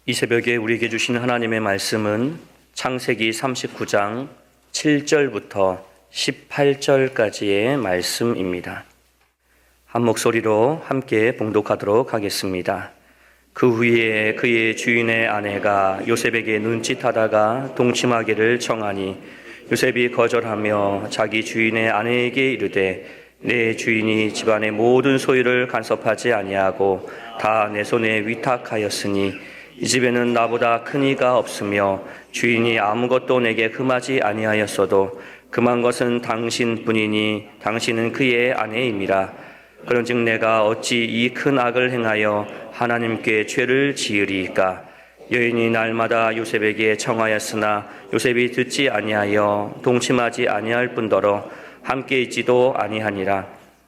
이 새벽에 우리에게 주신 하나님의 말씀은 창세기 39장 7절부터 18절까지의 말씀입니다. 한 목소리로 함께 봉독하도록 하겠습니다. 그 후에 그의 주인의 아내가 요셉에게 눈짓하다가 동침하기를 청하니 요셉이 거절하며 자기 주인의 아내에게 이르되 내 주인이 집안의 모든 소유를 간섭하지 아니하고 다 내 손에 위탁하였으니 이 집에는 나보다 큰 이가 없으며 주인이 아무것도 내게 금하지 아니하였어도 금한 것은 당신뿐이니 당신은 그의 아내임이라. 그런즉 내가 어찌 이 큰 악을 행하여 하나님께 죄를 지으리이까. 여인이 날마다 요셉에게 청하였으나 요셉이 듣지 아니하여 동침하지 아니할 뿐더러 함께 있지도 아니하니라.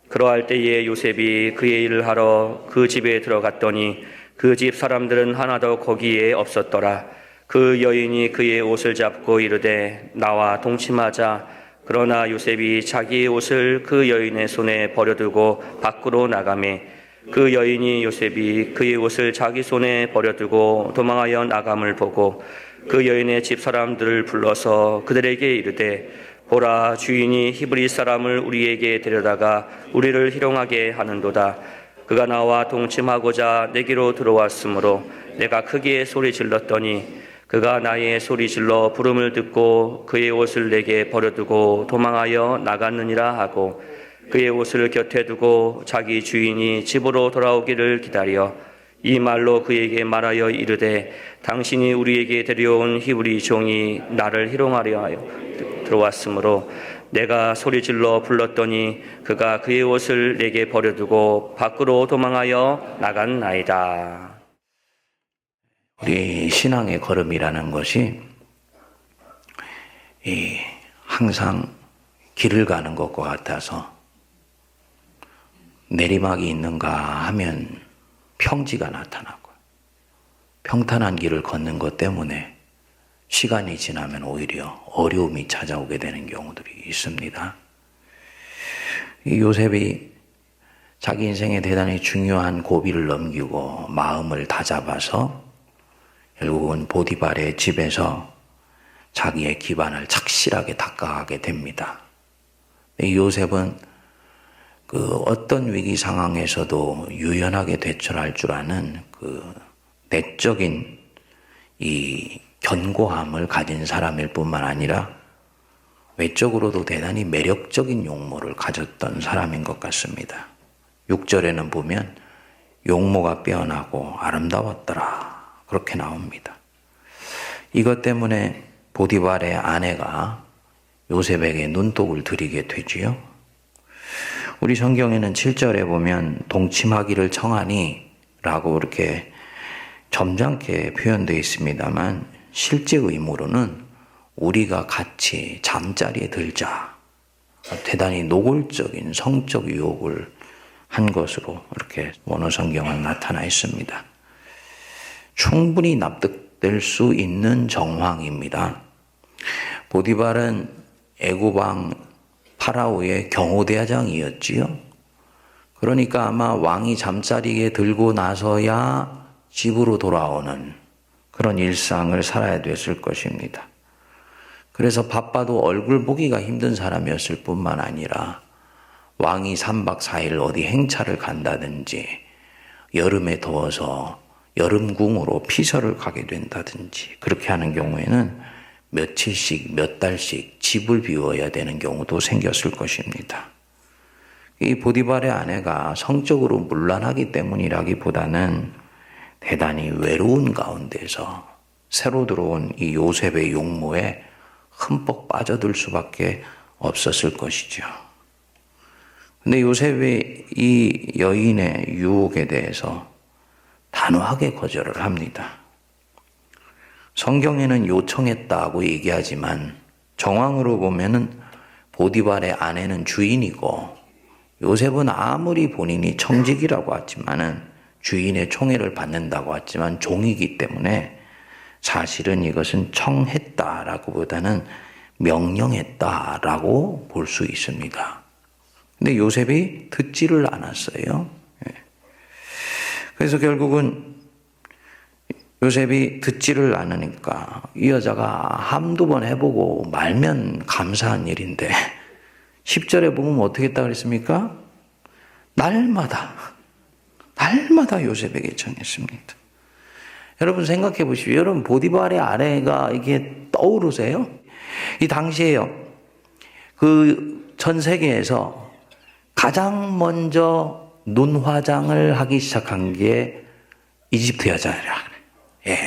그러할 때에 요셉이 그의 일을 하러 그 집에 들어갔더니 그 집 사람들은 하나도 거기에 없었더라. 그 여인이 그의 옷을 잡고 이르되 나와 동침하자. 그러나 요셉이 자기의 옷을 그 여인의 손에 버려두고 밖으로 나가매 그 여인이 요셉이 그의 옷을 자기 손에 버려두고 도망하여 나감을 보고 그 여인의 집 사람들을 불러서 그들에게 이르되 보라, 주인이 히브리 사람을 우리에게 데려다가 우리를 희롱하게 하는도다. 그가 나와 동침하고자 내게로 들어왔으므로 내가 크게 소리 질렀더니 그가 나의 소리 질러 부름을 듣고 그의 옷을 내게 버려두고 도망하여 나갔느니라 하고 그의 옷을 곁에 두고 자기 주인이 집으로 돌아오기를 기다려 이 말로 그에게 말하여 이르되 당신이 우리에게 데려온 히브리 종이 나를 희롱하려 하여 들어왔으므로 내가 소리질러 불렀더니 그가 그의 옷을 내게 버려두고 밖으로 도망하여 나갔나이다. 우리 신앙의 걸음이라는 것이 항상 길을 가는 것과 같아서 내리막이 있는가 하면 평지가 나타나고 평탄한 길을 걷는 것 때문에 시간이 지나면 오히려 어려움이 찾아오게 되는 경우들이 있습니다. 이 요셉이 자기 인생에 대단히 중요한 고비를 넘기고 마음을 다잡아서 결국은 보디발의 집에서 자기의 기반을 착실하게 닦아가게 됩니다. 이 요셉은 그 어떤 위기 상황에서도 유연하게 대처할 줄 아는 그 내적인 이 견고함을 가진 사람일 뿐만 아니라 외적으로도 대단히 매력적인 용모를 가졌던 사람인 것 같습니다. 6절에는 보면 용모가 빼어나고 아름다웠더라 그렇게 나옵니다. 이것 때문에 보디발의 아내가 요셉에게 눈독을 들이게 되지요. 우리 성경에는 7절에 보면 동침하기를 청하니 라고 이렇게 점잖게 표현되어 있습니다만 실제 의무로는 우리가 같이 잠자리에 들자. 대단히 노골적인 성적 유혹을 한 것으로 이렇게 원어 성경은 나타나 있습니다. 충분히 납득될 수 있는 정황입니다. 보디발은 애굽왕 파라오의 경호대장이었지요. 그러니까 아마 왕이 잠자리에 들고 나서야 집으로 돌아오는 그런 일상을 살아야 됐을 것입니다. 그래서 바빠도 얼굴 보기가 힘든 사람이었을 뿐만 아니라 왕이 3박 4일 어디 행차를 간다든지 여름에 더워서 여름궁으로 피서를 가게 된다든지 그렇게 하는 경우에는 며칠씩 몇 달씩 집을 비워야 되는 경우도 생겼을 것입니다. 이 보디발의 아내가 성적으로 문란하기 때문이라기보다는 대단히 외로운 가운데서 새로 들어온 이 요셉의 용모에 흠뻑 빠져들 수밖에 없었을 것이죠. 근데 요셉이 이 여인의 유혹에 대해서 단호하게 거절을 합니다. 성경에는 요청했다고 얘기하지만 정황으로 보면은 보디발의 아내는 주인이고 요셉은 아무리 본인이 청직이라고 했지만은 주인의 총애를 받는다고 했지만 종이기 때문에 사실은 이것은 청했다라고 보다는 명령했다라고 볼 수 있습니다. 근데 요셉이 듣지를 않았어요. 그래서 결국은 요셉이 듣지를 않으니까 이 여자가 한두 번 해보고 말면 감사한 일인데 10절에 보면 어떻게 했다 그랬습니까? 날마다 요셉에게 전했습니다. 여러분 생각해 보십시오. 여러분 보디발의 아내가 이게 떠오르세요? 이 당시에요. 그 전 세계에서 가장 먼저 눈 화장을 하기 시작한 게 이집트 여자라 그래. 예.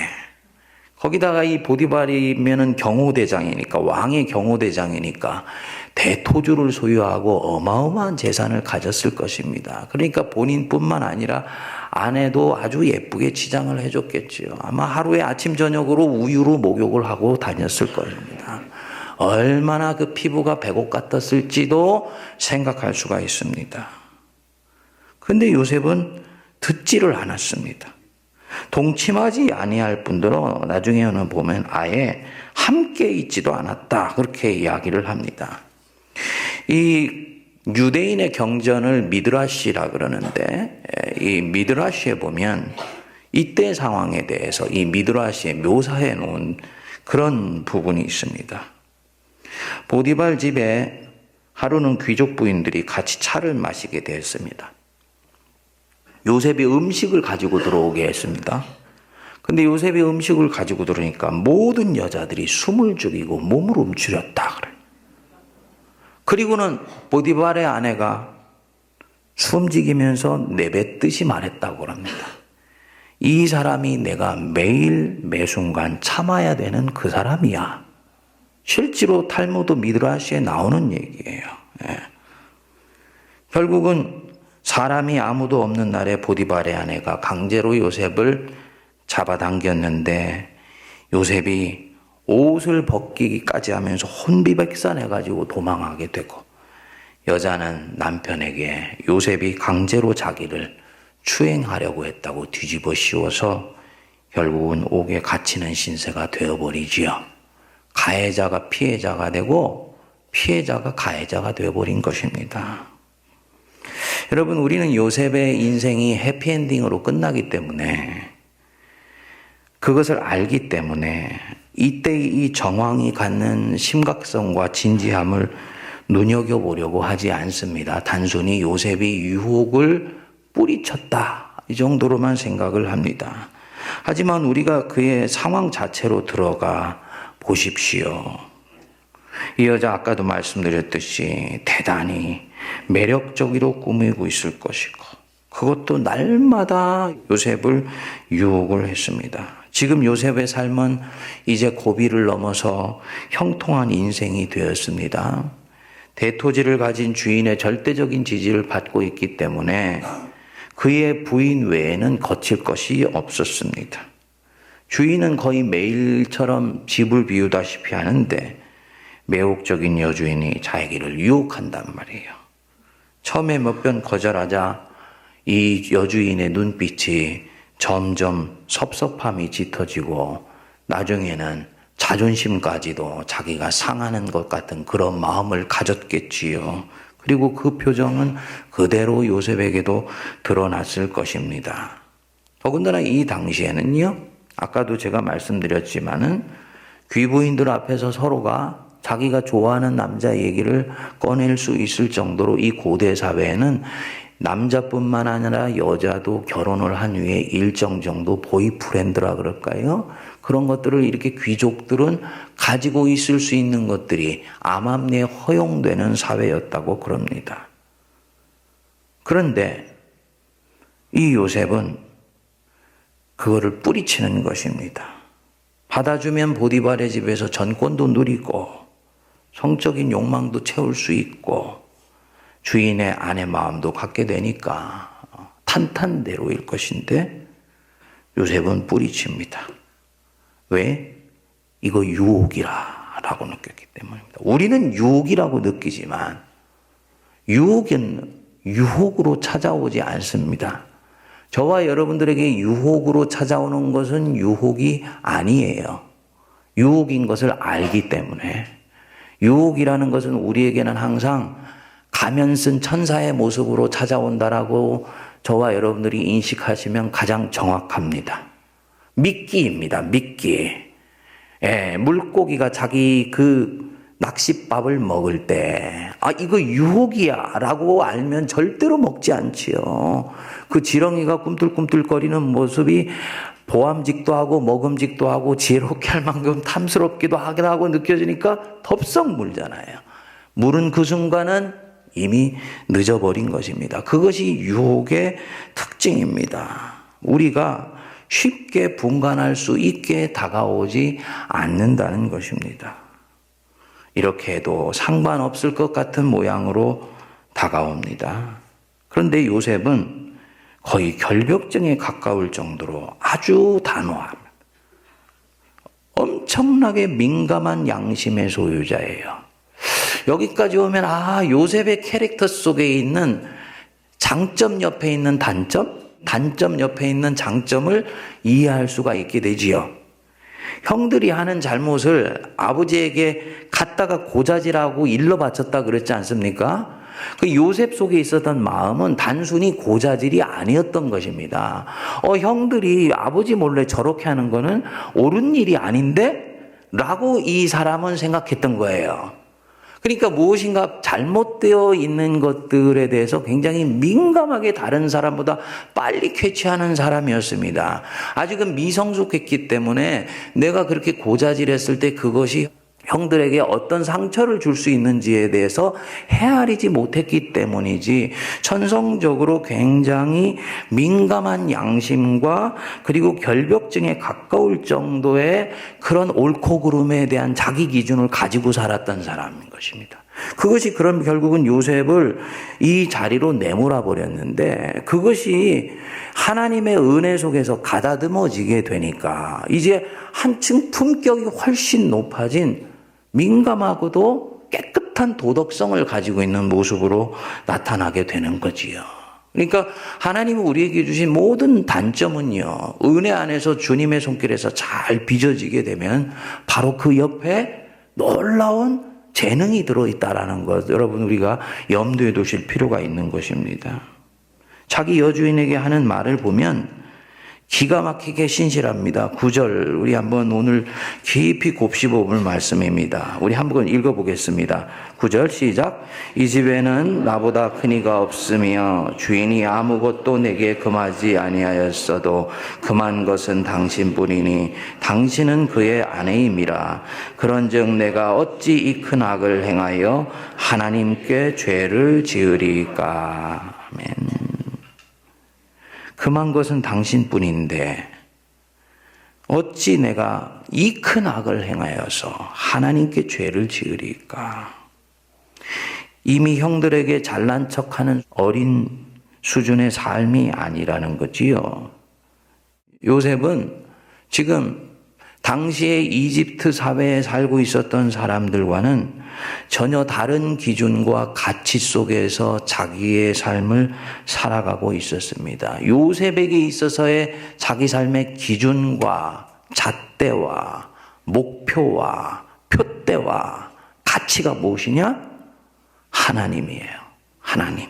거기다가 이 보디발이면은 경호대장이니까, 왕의 경호대장이니까 대토주를 소유하고 어마어마한 재산을 가졌을 것입니다. 그러니까 본인뿐만 아니라 아내도 아주 예쁘게 치장을 해줬겠지요. 아마 하루에 아침 저녁으로 우유로 목욕을 하고 다녔을 겁니다. 얼마나 그 피부가 백옥 같았을지도 생각할 수가 있습니다. 그런데 요셉은 듣지를 않았습니다. 동침하지 아니할 뿐더러 나중에는 보면 아예 함께 있지도 않았다. 그렇게 이야기를 합니다. 이 유대인의 경전을 미드라시라 그러는데 이 미드라시에 보면 이때 상황에 대해서 이 미드라시에 묘사해 놓은 그런 부분이 있습니다. 보디발 집에 하루는 귀족 부인들이 같이 차를 마시게 되었습니다. 요셉이 음식을 가지고 들어오게 했습니다. 근데 요셉이 음식을 가지고 들어오니까 모든 여자들이 숨을 죽이고 몸을 움츠렸다 그래. 그리고는 보디발의 아내가 숨지기면서 내뱉듯이 말했다고 합니다. 이 사람이 내가 매일 매순간 참아야 되는 그 사람이야. 실제로 탈무드 미드라시에 나오는 얘기예요. 예. 결국은 사람이 아무도 없는 날에 보디발의 아내가 강제로 요셉을 잡아당겼는데 요셉이 옷을 벗기기까지 하면서 혼비백산해가지고 도망하게 되고 여자는 남편에게 요셉이 강제로 자기를 추행하려고 했다고 뒤집어 씌워서 결국은 옥에 갇히는 신세가 되어버리지요. 가해자가 피해자가 되고 피해자가 가해자가 되어버린 것입니다. 여러분, 우리는 요셉의 인생이 해피엔딩으로 끝나기 때문에 그것을 알기 때문에 이때의 이 정황이 갖는 심각성과 진지함을 눈여겨보려고 하지 않습니다. 단순히 요셉이 유혹을 뿌리쳤다 이 정도로만 생각을 합니다. 하지만 우리가 그의 상황 자체로 들어가 보십시오. 이 여자 아까도 말씀드렸듯이 대단히 매력적으로 꾸미고 있을 것이고 그것도 날마다 요셉을 유혹을 했습니다. 지금 요셉의 삶은 이제 고비를 넘어서 형통한 인생이 되었습니다. 대토지를 가진 주인의 절대적인 지지를 받고 있기 때문에 그의 부인 외에는 거칠 것이 없었습니다. 주인은 거의 매일처럼 집을 비우다시피 하는데 매혹적인 여주인이 자기를 유혹한단 말이에요. 처음에 몇 번 거절하자 이 여주인의 눈빛이 점점 섭섭함이 짙어지고 나중에는 자존심까지도 자기가 상하는 것 같은 그런 마음을 가졌겠지요. 그리고 그 표정은 그대로 요셉에게도 드러났을 것입니다. 더군다나 이 당시에는요, 아까도 제가 말씀드렸지만은 귀부인들 앞에서 서로가 자기가 좋아하는 남자 얘기를 꺼낼 수 있을 정도로 이 고대 사회에는 남자뿐만 아니라 여자도 결혼을 한 후에 일정 정도 보이프렌드라 그럴까요? 그런 것들을 이렇게 귀족들은 가지고 있을 수 있는 것들이 암암리에 허용되는 사회였다고 그럽니다. 그런데 이 요셉은 그거를 뿌리치는 것입니다. 받아주면 보디발의 집에서 전권도 누리고 성적인 욕망도 채울 수 있고 주인의 아내 마음도 갖게 되니까 탄탄대로일 것인데 요셉은 뿌리칩니다. 왜? 이거 유혹이라고 느꼈기 때문입니다. 우리는 유혹이라고 느끼지만 유혹은 유혹으로 찾아오지 않습니다. 저와 여러분들에게 유혹으로 찾아오는 것은 유혹이 아니에요. 유혹인 것을 알기 때문에. 유혹이라는 것은 우리에게는 항상 가면 쓴 천사의 모습으로 찾아온다라고 저와 여러분들이 인식하시면 가장 정확합니다. 미끼입니다. 미끼. 예, 물고기가 자기 그 낚싯밥을 먹을 때, 이거 유혹이야 라고 알면 절대로 먹지 않지요. 그 지렁이가 꿈틀꿈틀거리는 모습이 보암직도 하고 먹음직도 하고 지혜롭게 할 만큼 탐스럽기도 하고 느껴지니까 덥석 물잖아요. 물은 그 순간은 이미 늦어버린 것입니다. 그것이 유혹의 특징입니다. 우리가 쉽게 분간할 수 있게 다가오지 않는다는 것입니다. 이렇게 해도 상관없을 것 같은 모양으로 다가옵니다. 그런데 요셉은 거의 결벽증에 가까울 정도로 아주 단호합니다. 엄청나게 민감한 양심의 소유자예요. 여기까지 오면 요셉의 캐릭터 속에 있는 장점 옆에 있는 단점, 단점 옆에 있는 장점을 이해할 수가 있게 되지요. 형들이 하는 잘못을 아버지에게 갖다가 고자질하고 일러 바쳤다 그랬지 않습니까? 그 요셉 속에 있었던 마음은 단순히 고자질이 아니었던 것입니다. 형들이 아버지 몰래 저렇게 하는 거는 옳은 일이 아닌데? 라고 이 사람은 생각했던 거예요. 그러니까 무엇인가 잘못되어 있는 것들에 대해서 굉장히 민감하게 다른 사람보다 빨리 캐치하는 사람이었습니다. 아직은 미성숙했기 때문에 내가 그렇게 고자질했을 때 그것이 형들에게 어떤 상처를 줄 수 있는지에 대해서 헤아리지 못했기 때문이지, 천성적으로 굉장히 민감한 양심과 그리고 결벽증에 가까울 정도의 그런 옳고 그름에 대한 자기 기준을 가지고 살았던 사람인 것입니다. 그것이 그럼 결국은 요셉을 이 자리로 내몰아 버렸는데, 그것이 하나님의 은혜 속에서 가다듬어지게 되니까 이제 한층 품격이 훨씬 높아진 민감하고도 깨끗한 도덕성을 가지고 있는 모습으로 나타나게 되는 거지요. 그러니까 하나님이 우리에게 주신 모든 단점은요, 은혜 안에서 주님의 손길에서 잘 빚어지게 되면 바로 그 옆에 놀라운 재능이 들어있다라는 것, 여러분 우리가 염두에 두실 필요가 있는 것입니다. 자기 여주인에게 하는 말을 보면 기가 막히게 신실합니다. 9절 우리 한번 오늘 깊이 곱씹어 볼 말씀입니다. 우리 한번 읽어보겠습니다. 9절 시작. 이 집에는 나보다 큰 이가 없으며 주인이 아무것도 내게 금하지 아니하였어도 금한 것은 당신뿐이니 당신은 그의 아내임이라. 그런즉 내가 어찌 이 큰 악을 행하여 하나님께 죄를 지으리까. 아멘. 금한 것은 당신뿐인데 어찌 내가 이 큰 악을 행하여서 하나님께 죄를 지으리까. 이미 형들에게 잘난 척하는 어린 수준의 삶이 아니라는 거지요. 요셉은 지금 당시에 이집트 사회에 살고 있었던 사람들과는 전혀 다른 기준과 가치 속에서 자기의 삶을 살아가고 있었습니다. 요셉에게 있어서의 자기 삶의 기준과 잣대와 목표와 표대와 가치가 무엇이냐? 하나님이에요. 하나님.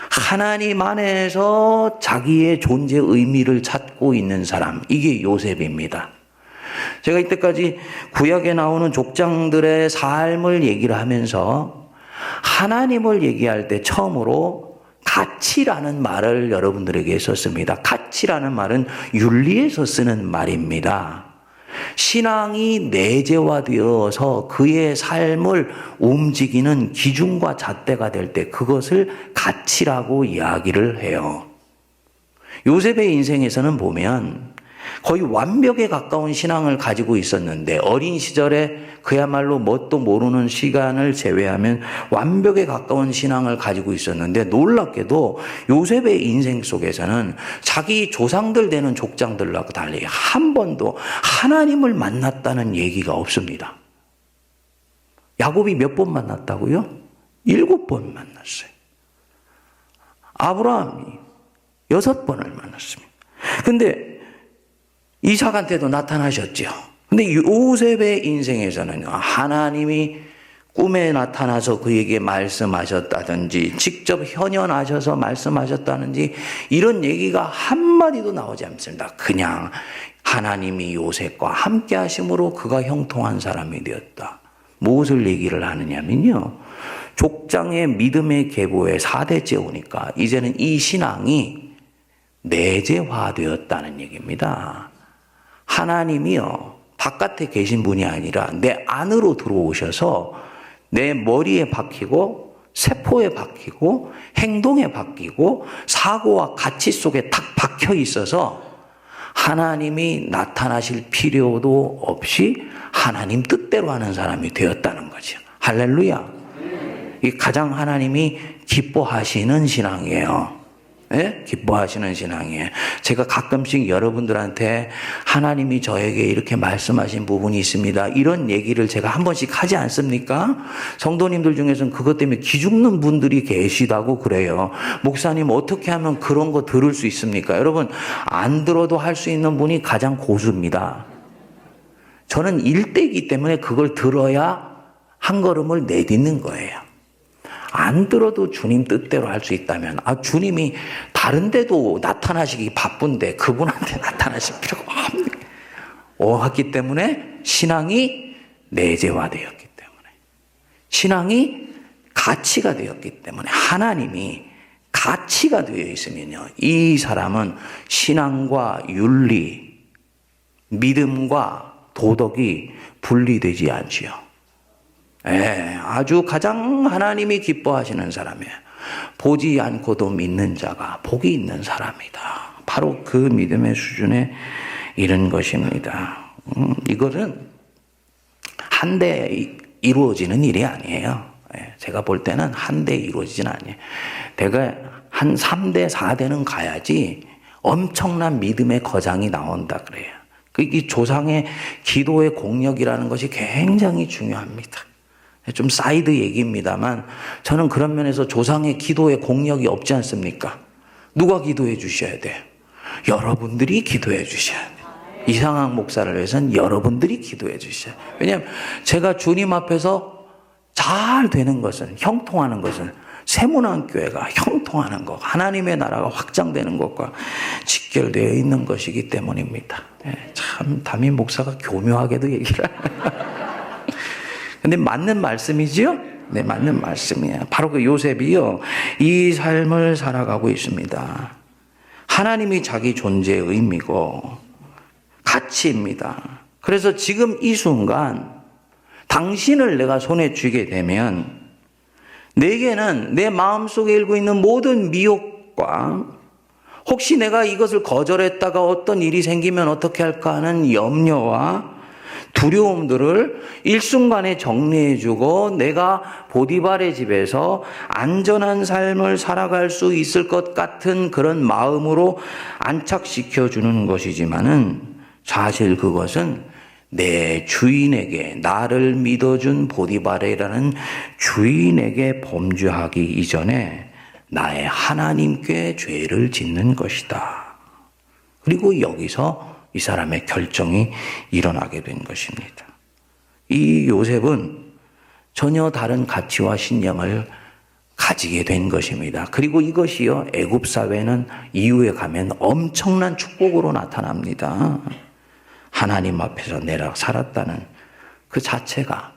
하나님 안에서 자기의 존재 의미를 찾고 있는 사람, 이게 요셉입니다. 제가 이때까지 구약에 나오는 족장들의 삶을 얘기를 하면서 하나님을 얘기할 때 처음으로 가치라는 말을 여러분들에게 썼습니다. 가치라는 말은 윤리에서 쓰는 말입니다. 신앙이 내재화되어서 그의 삶을 움직이는 기준과 잣대가 될 때 그것을 가치라고 이야기를 해요. 요셉의 인생에서는 보면 거의 완벽에 가까운 신앙을 가지고 있었는데, 어린 시절에 그야말로 뭣도 모르는 시간을 제외하면 완벽에 가까운 신앙을 가지고 있었는데, 놀랍게도 요셉의 인생 속에서는 자기 조상들 되는 족장들하고 달리 한 번도 하나님을 만났다는 얘기가 없습니다. 야곱이 몇 번 만났다고요? 7번 만났어요. 아브라함이 6번을 만났습니다. 근데 이삭한테도 나타나셨죠. 근데 요셉의 인생에서는 하나님이 꿈에 나타나서 그에게 말씀하셨다든지 직접 현현하셔서 말씀하셨다든지 이런 얘기가 한마디도 나오지 않습니다. 그냥 하나님이 요셉과 함께 하심으로 그가 형통한 사람이 되었다. 무엇을 얘기를 하느냐면요, 족장의 믿음의 계보에 4대째 오니까 이제는 이 신앙이 내재화되었다는 얘기입니다. 하나님이요, 바깥에 계신 분이 아니라 내 안으로 들어오셔서 내 머리에 박히고 세포에 박히고 행동에 박히고 사고와 가치 속에 탁 박혀 있어서 하나님이 나타나실 필요도 없이 하나님 뜻대로 하는 사람이 되었다는 거죠. 할렐루야. 이 가장 하나님이 기뻐하시는 신앙이에요. 네? 기뻐하시는 신앙이에요. 제가 가끔씩 여러분들한테 하나님이 저에게 이렇게 말씀하신 부분이 있습니다, 이런 얘기를 제가 한 번씩 하지 않습니까? 성도님들 중에서는 그것 때문에 기죽는 분들이 계시다고 그래요. 목사님 어떻게 하면 그런 거 들을 수 있습니까? 여러분, 안 들어도 할 수 있는 분이 가장 고수입니다. 저는 일대이기 때문에 그걸 들어야 한 걸음을 내딛는 거예요. 안 들어도 주님 뜻대로 할 수 있다면, 주님이 다른 데도 나타나시기 바쁜데 그분한테 나타나실 필요가 없기 때문에 신앙이 내재화되었기 때문에, 신앙이 가치가 되었기 때문에, 하나님이 가치가 되어 있으면요, 이 사람은 신앙과 윤리, 믿음과 도덕이 분리되지 않지요. 아주 가장 하나님이 기뻐하시는 사람이에요. 보지 않고도 믿는 자가 복이 있는 사람이다. 바로 그 믿음의 수준에 이른 것입니다. 이거는 한데 이루어지는 일이 아니에요. 제가 볼 때는 한데 이루어지진 않아요. 내가 한 3대, 4대는 가야지 엄청난 믿음의 거장이 나온다 그래요. 이 조상의 기도의 공력이라는 것이 굉장히 중요합니다. 좀 사이드 얘기입니다만 저는 그런 면에서 조상의 기도의 공력이 없지 않습니까? 누가 기도해 주셔야 돼요? 여러분들이 기도해 주셔야 돼요. 이상학 목사를 위해서는 여러분들이 기도해 주셔야 돼요. 왜냐하면 제가 주님 앞에서 잘 되는 것은, 형통하는 것은 세문안교회가 형통하는 것, 하나님의 나라가 확장되는 것과 직결되어 있는 것이기 때문입니다. 참 담임 목사가 교묘하게도 얘기를 근데 맞는 말씀이지요? 네, 맞는 말씀이에요. 바로 그 요셉이요, 이 삶을 살아가고 있습니다. 하나님이 자기 존재의 의미고 가치입니다. 그래서 지금 이 순간 당신을 내가 손에 쥐게 되면 내게는 내 마음속에 일고 있는 모든 미혹과 혹시 내가 이것을 거절했다가 어떤 일이 생기면 어떻게 할까 하는 염려와 두려움들을 일순간에 정리해주고 내가 보디발의 집에서 안전한 삶을 살아갈 수 있을 것 같은 그런 마음으로 안착시켜주는 것이지만은 사실 그것은 내 주인에게, 나를 믿어준 보디발이라는 주인에게 범죄하기 이전에 나의 하나님께 죄를 짓는 것이다. 그리고 여기서 이 사람의 결정이 일어나게 된 것입니다. 이 요셉은 전혀 다른 가치와 신념을 가지게 된 것입니다. 그리고 이것이요, 애굽 사회는 이후에 가면 엄청난 축복으로 나타납니다. 하나님 앞에서 내가 살았다는 그 자체가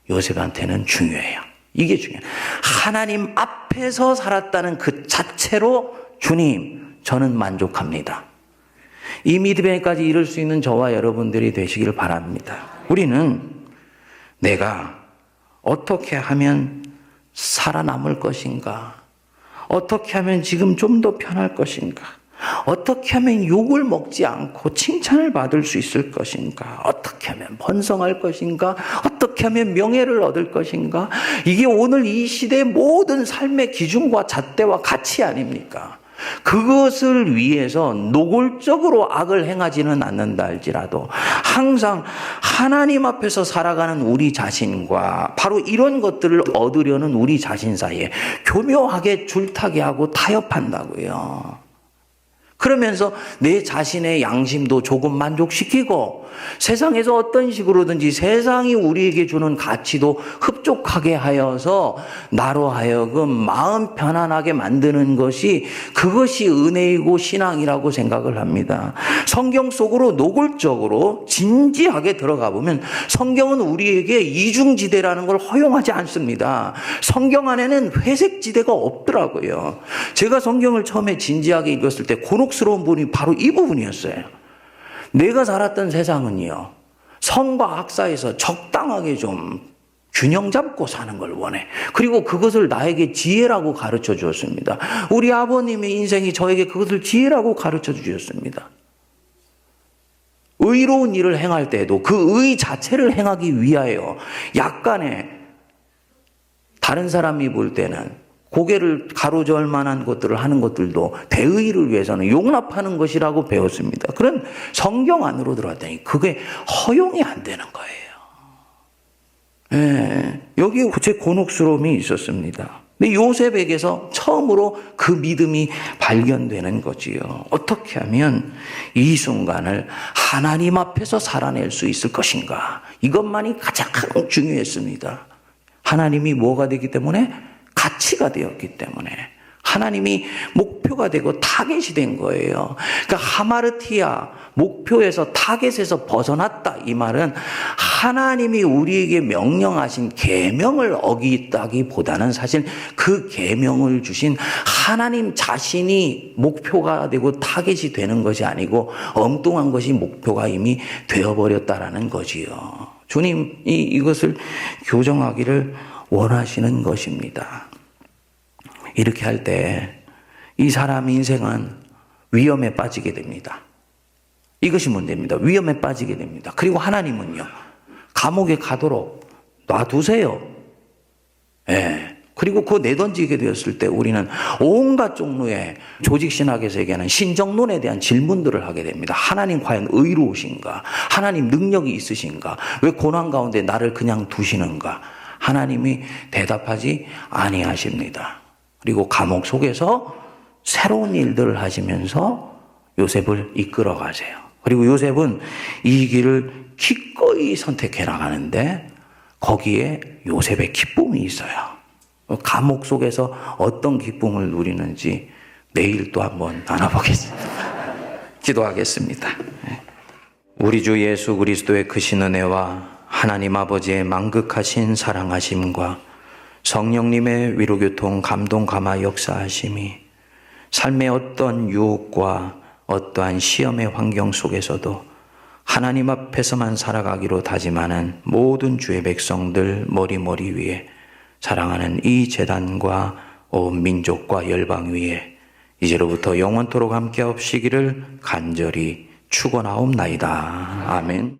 요셉한테는 중요해요. 이게 중요해요. 하나님 앞에서 살았다는 그 자체로 주님, 저는 만족합니다. 이 믿음에까지 이룰 수 있는 저와 여러분들이 되시길 바랍니다. 우리는 내가 어떻게 하면 살아남을 것인가? 어떻게 하면 지금 좀 더 편할 것인가? 어떻게 하면 욕을 먹지 않고 칭찬을 받을 수 있을 것인가? 어떻게 하면 번성할 것인가? 어떻게 하면 명예를 얻을 것인가? 이게 오늘 이 시대의 모든 삶의 기준과 잣대와 가치 아닙니까? 그것을 위해서 노골적으로 악을 행하지는 않는다 할지라도 항상 하나님 앞에서 살아가는 우리 자신과 바로 이런 것들을 얻으려는 우리 자신 사이에 교묘하게 줄타기하고 타협한다고요. 그러면서 내 자신의 양심도 조금 만족시키고 세상에서 어떤 식으로든지 세상이 우리에게 주는 가치도 흡족하게 하여서 나로 하여금 마음 편안하게 만드는 것이 그것이 은혜이고 신앙이라고 생각을 합니다. 성경 속으로 노골적으로 진지하게 들어가 보면 성경은 우리에게 이중지대라는 걸 허용하지 않습니다. 성경 안에는 회색지대가 없더라고요. 제가 성경을 처음에 진지하게 읽었을 때 곤혹스러운 부분이 바로 이 부분이었어요. 내가 살았던 세상은요, 선과 악 사이에서 적당하게 좀 균형 잡고 사는 걸 원해. 그리고 그것을 나에게 지혜라고 가르쳐 주었습니다. 우리 아버님의 인생이 저에게 그것을 지혜라고 가르쳐 주셨습니다. 의로운 일을 행할 때에도 그 의 자체를 행하기 위하여 약간의 다른 사람이 볼 때는 고개를 가로저을 만한 것들을 하는 것들도 대의를 위해서는 용납하는 것이라고 배웠습니다. 그런 성경 안으로 들어왔더니 그게 허용이 안 되는 거예요. 예, 여기에 제 곤혹스러움이 있었습니다. 근데 요셉에게서 처음으로 그 믿음이 발견되는 거지요. 어떻게 하면 이 순간을 하나님 앞에서 살아낼 수 있을 것인가. 이것만이 가장 중요했습니다. 하나님이 뭐가 되기 때문에? 가치가 되었기 때문에 하나님이 목표가 되고 타겟이 된 거예요. 그러니까 하마르티아, 목표에서 타겟에서 벗어났다 이 말은 하나님이 우리에게 명령하신 계명을 어기다기보다는 사실 그 계명을 주신 하나님 자신이 목표가 되고 타겟이 되는 것이 아니고 엉뚱한 것이 목표가 이미 되어버렸다라는 거지요. 주님이 이것을 교정하기를 원하시는 것입니다. 이렇게 할 때 이 사람 인생은 위험에 빠지게 됩니다. 이것이 문제입니다. 위험에 빠지게 됩니다. 그리고 하나님은요, 감옥에 가도록 놔두세요. 예. 그리고 그거 내던지게 되었을 때 우리는 온갖 종류의 조직신학에서 얘기하는 신정론에 대한 질문들을 하게 됩니다. 하나님 과연 의로우신가? 하나님 능력이 있으신가? 왜 고난 가운데 나를 그냥 두시는가? 하나님이 대답하지 아니하십니다. 그리고 감옥 속에서 새로운 일들을 하시면서 요셉을 이끌어 가세요. 그리고 요셉은 이 길을 기꺼이 선택해 나가는데 거기에 요셉의 기쁨이 있어요. 감옥 속에서 어떤 기쁨을 누리는지 내일 또 한번 나눠보겠습니다. 기도하겠습니다. 우리 주 예수 그리스도의 크신 은혜와 하나님 아버지의 만극하신 사랑하심과 성령님의 위로교통 감동 감화 역사하심이 삶의 어떤 유혹과 어떠한 시험의 환경 속에서도 하나님 앞에서만 살아가기로 다짐하는 모든 주의 백성들 머리 위에 사랑하는 이 제단과 온 민족과 열방 위에 이제로부터 영원토록 함께 없시기를 간절히 축원하옵나이다. 아멘.